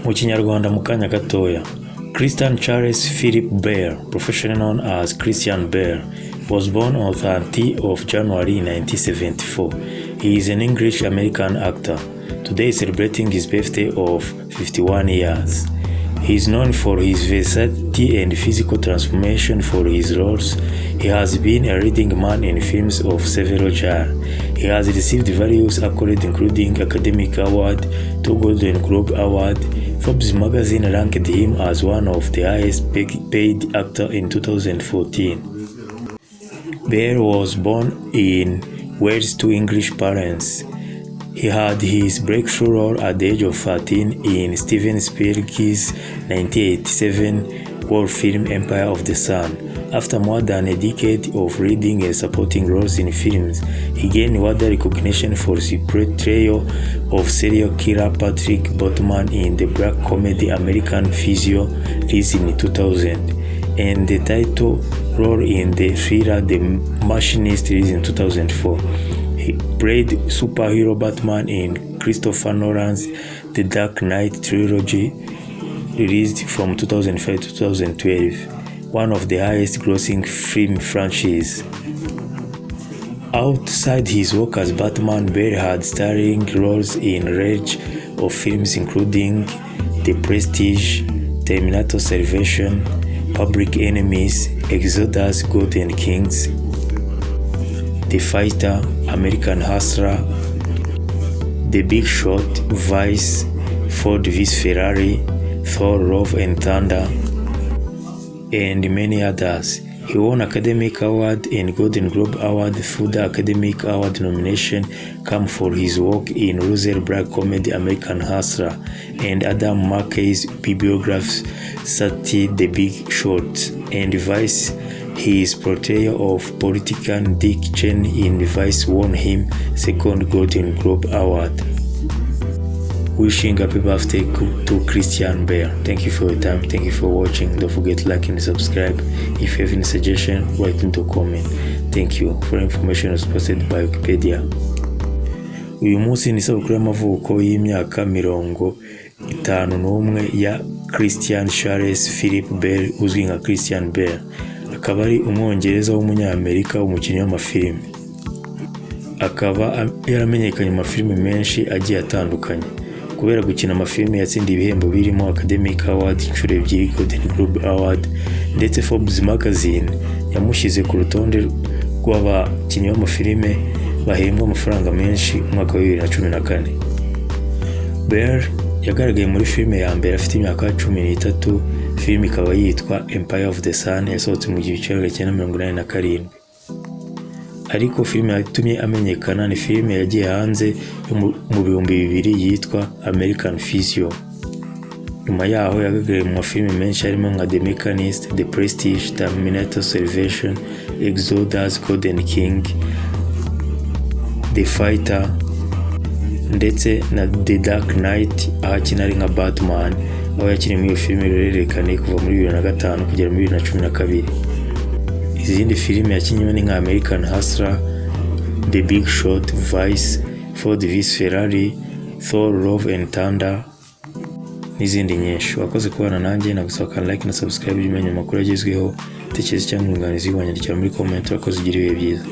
Mukinyarwanda Mukanya gatoya. Christian Charles Philip Bale, professionally known as Christian Bale, was born on 30th of January 1974. He is an English-American actor. Today is celebrating his birthday of 51 years. He is known for his versatility and physical transformation for his roles. He has been a leading man in films of several genres. He has received various accolades including Academy Award, 2 Golden Globe Awards. Forbes magazine ranked him as one of the highest paid actors in 2014. Bale was born in Wales to English parents. He had his breakthrough role at the age of 13 in Steven Spielberg's 1987 war film Empire of the Sun. After more than a decade of leading and supporting roles in films, he gained wider recognition for his portrayal of serial killer Patrick Bateman in the black comedy American Physio, released in 2000, and the title role in the thriller The Machinist, released in 2004. He played superhero Batman in Christopher Nolan's The Dark Knight trilogy, released from 2005 to 2012, one of the highest grossing film franchises. Outside his work as Batman, Bale had starring roles in a range of films including The Prestige, Terminator Salvation, Public Enemies, Exodus, God and Kings, The Fighter, American Hustler, The Big Shot, Vice, Ford vs Ferrari, Thor: Love and Thunder, and many others. He won Academy Award and Golden Globe Award. Further Academy Award nomination came for his work in Russell Black comedy American Hustler and Adam McKay's biography satire The Big Short, and Vice. His portrayal of politician Dick Cheney in Vice won him second Golden Globe Award. Wishing happy birthday to Christian Bale. Thank you for your time. Thank you for watching. Don't forget to like and subscribe. If you have any suggestion, write into comment. Thank you. For information was posted by Wikipedia. Uyu munsi ni isabukuru y'amavuko y'imyaka 51 ya Christian Charles Philip Bale, uzwi nka Christian Bale. Akaba ari umwongereza w'umunyamerika w'umukinnyi w'amafilime. Akaba yaramenyekanye mu mafilime menshi agiye atandukanye. Kubera gukina amafilime yatsindiye ibihembo birimo Academy Award inshuro 2, Golden Globe Award, ndetse Forbes magazine yamushyize ku rutonde rw'abakinnyi b'amafilime bahembwa amafaranga menshi mu mwaka wa 2014. Bale yagaragaye muri filime ya mbere afite imyaka 13. Filime ikaba yitwa Empire of the Sun, yasohotse mu 1987. Ariko filime yatumye amenyekana ni filime yagiye hanze mu 2000 yitwa American Physio. Nyuma yaho yagaragaye mu mafilime menshi harimo nka The Machinist, The Prestige, Terminator Salvation, Exodus, God and King, The Fighter, ndetse na The Dark Knight aho akina ari nka Batman, aho yakiniye muri iyo filime irerekane kuva muri 2005 kugera muri 2012. Izindi filime yakinnye ni nka American Hustler, The Big Shot, Vice, Ford vs Ferrari, Thor: Love and Thunder, n'izindi nyinshi. Wakoze kubana nanjye, nagusaba like na subscribe by'imenya amakuru agezweho. Tekereza cyangwa inyunganizi wanyandikira muri comment. Wakoze ugira ibihe byiza.